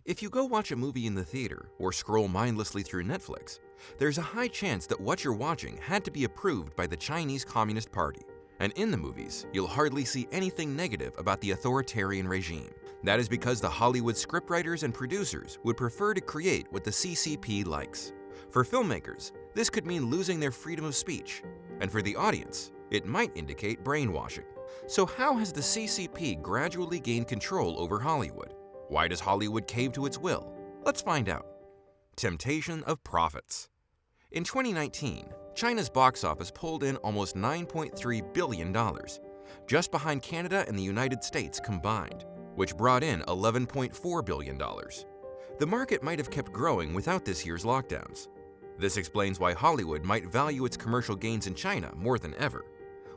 If you go watch a movie in the theater or scroll mindlessly through Netflix, there's a high chance that what you're watching had to be approved by the Chinese Communist Party. And in the movies, you'll hardly see anything negative about the authoritarian regime. That is because the Hollywood scriptwriters and producers would prefer to create what the CCP likes. For filmmakers, this could mean losing their freedom of speech. And for the audience, it might indicate brainwashing. So how has the CCP gradually gained control over Hollywood? Why does Hollywood cave to its will? Let's find out. Temptation of profits. In 2019, China's box office pulled in almost $9.3 billion, just behind Canada and the United States combined, which brought in $11.4 billion. The market might have kept growing without this year's lockdowns. This explains why Hollywood might value its commercial gains in China more than ever.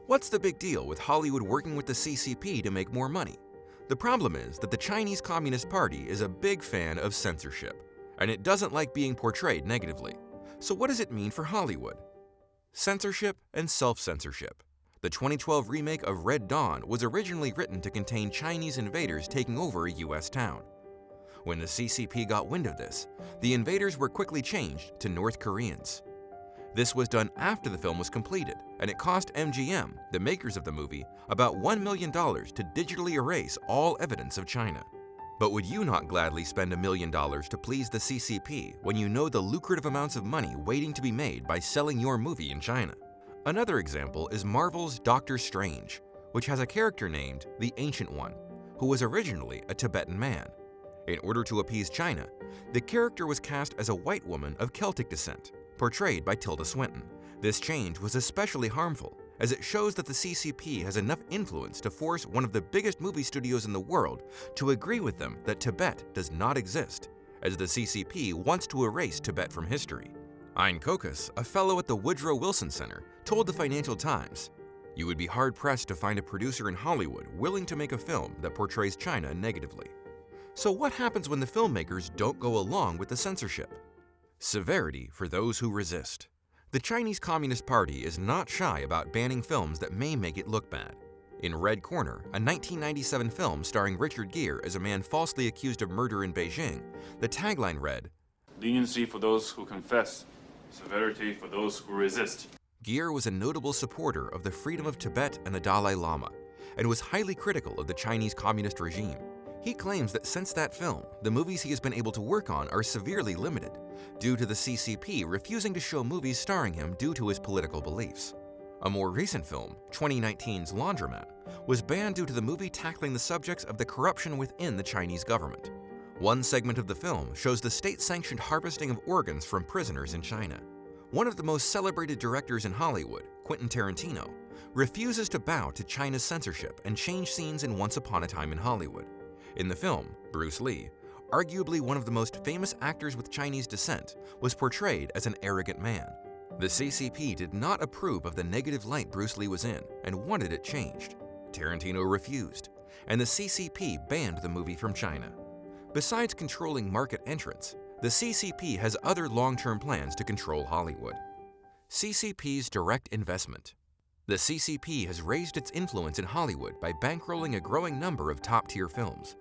What's the big deal with Hollywood working with the CCP to make more money? The problem is that the Chinese Communist Party is a big fan of censorship, and it doesn't like being portrayed negatively. So what does it mean for Hollywood? Censorship and self-censorship. The 2012 remake of Red Dawn was originally written to contain Chinese invaders taking over a US town. When the CCP got wind of this, the invaders were quickly changed to North Koreans. This was done after the film was completed, and it cost MGM, the makers of the movie, about $1 million to digitally erase all evidence of China. But would you not gladly spend $1 million to please the CCP when you know the lucrative amounts of money waiting to be made by selling your movie in China? Another example is Marvel's Doctor Strange, which has a character named the Ancient One, who was originally a Tibetan man. In order to appease China, the character was cast as a white woman of Celtic descent, portrayed by Tilda Swinton. This change was especially harmful, as it shows that the CCP has enough influence to force one of the biggest movie studios in the world to agree with them that Tibet does not exist, as the CCP wants to erase Tibet from history. Ein Kokas, a fellow at the Woodrow Wilson Center, told the Financial Times, "You would be hard-pressed to find a producer in Hollywood willing to make a film that portrays China negatively." So what happens when the filmmakers don't go along with the censorship? Severity for those who resist. The Chinese Communist Party is not shy about banning films that may make it look bad. In Red Corner, a 1997 film starring Richard Gere as a man falsely accused of murder in Beijing, the tagline read, "Leniency for those who confess, severity for those who resist." Gere was a notable supporter of the freedom of Tibet and the Dalai Lama, and was highly critical of the Chinese Communist regime. He claims that since that film, the movies he has been able to work on are severely limited, due to the CCP refusing to show movies starring him due to his political beliefs. A more recent film, 2019's Laundromat, was banned due to the movie tackling the subjects of the corruption within the Chinese government. One segment of the film shows the state-sanctioned harvesting of organs from prisoners in China. One of the most celebrated directors in Hollywood, Quentin Tarantino, refuses to bow to China's censorship and change scenes in Once Upon a Time in Hollywood. In the film, Bruce Lee, arguably one of the most famous actors with Chinese descent, was portrayed as an arrogant man. The CCP did not approve of the negative light Bruce Lee was in and wanted it changed. Tarantino refused, and the CCP banned the movie from China. Besides controlling market entrants, the CCP has other long-term plans to control Hollywood. CCP's Direct Investment. The CCP has raised its influence in Hollywood by bankrolling a growing number of top-tier films.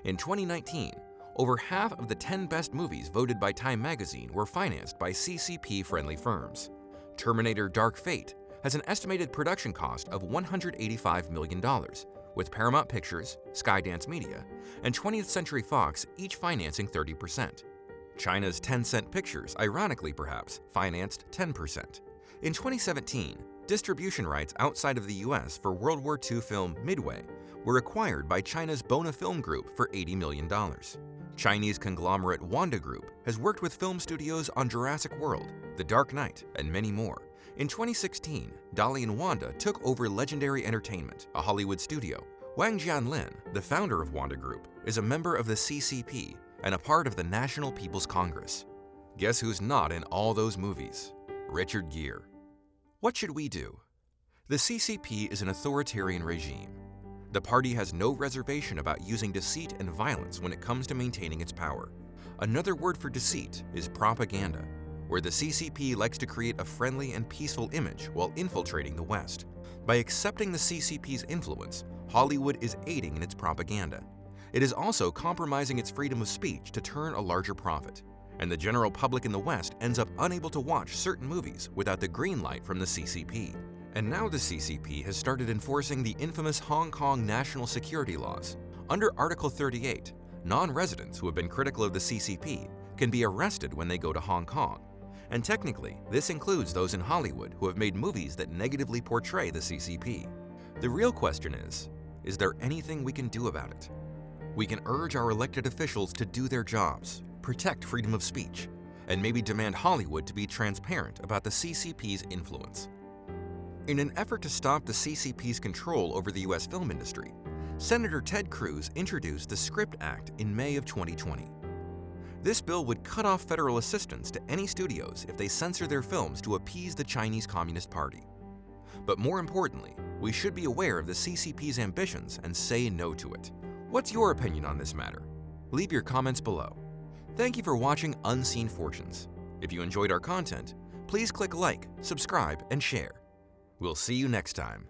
In 2019, over half of the 10 best movies voted by Time magazine were financed by CCP-friendly firms. Terminator Dark Fate has an estimated production cost of $185 million, with Paramount Pictures, Skydance Media, and 20th Century Fox each financing 30%. China's Tencent Pictures, ironically perhaps, financed 10%. In 2017, distribution rights outside of the US for World War II film Midway were acquired by China's Bona Film Group for $80 million. Chinese conglomerate Wanda Group has worked with film studios on Jurassic World, The Dark Knight, and many more. In 2016, Dalian Wanda took over Legendary Entertainment, a Hollywood studio. Wang Jianlin, the founder of Wanda Group, is a member of the CCP and a part of the National People's Congress. Guess who's not in all those movies? Richard Gere. What should we do? The CCP is an authoritarian regime. The party has no reservation about using deceit and violence when it comes to maintaining its power. Another word for deceit is propaganda, where the CCP likes to create a friendly and peaceful image while infiltrating the West. By accepting the CCP's influence, Hollywood is aiding in its propaganda. It is also compromising its freedom of speech to turn a larger profit, and the general public in the West ends up unable to watch certain movies without the green light from the CCP. And now the CCP has started enforcing the infamous Hong Kong national security laws. Under Article 38, non-residents who have been critical of the CCP can be arrested when they go to Hong Kong. And technically, this includes those in Hollywood who have made movies that negatively portray the CCP. The real question is there anything we can do about it? We can urge our elected officials to do their jobs, protect freedom of speech, and maybe demand Hollywood to be transparent about the CCP's influence. In an effort to stop the CCP's control over the US film industry, Senator Ted Cruz introduced the Script Act in May of 2020. This bill would cut off federal assistance to any studios if they censor their films to appease the Chinese Communist Party. But more importantly, we should be aware of the CCP's ambitions and say no to it. What's your opinion on this matter? Leave your comments below. Thank you for watching Unseen Fortunes. If you enjoyed our content, please click like, subscribe, and share. We'll see you next time.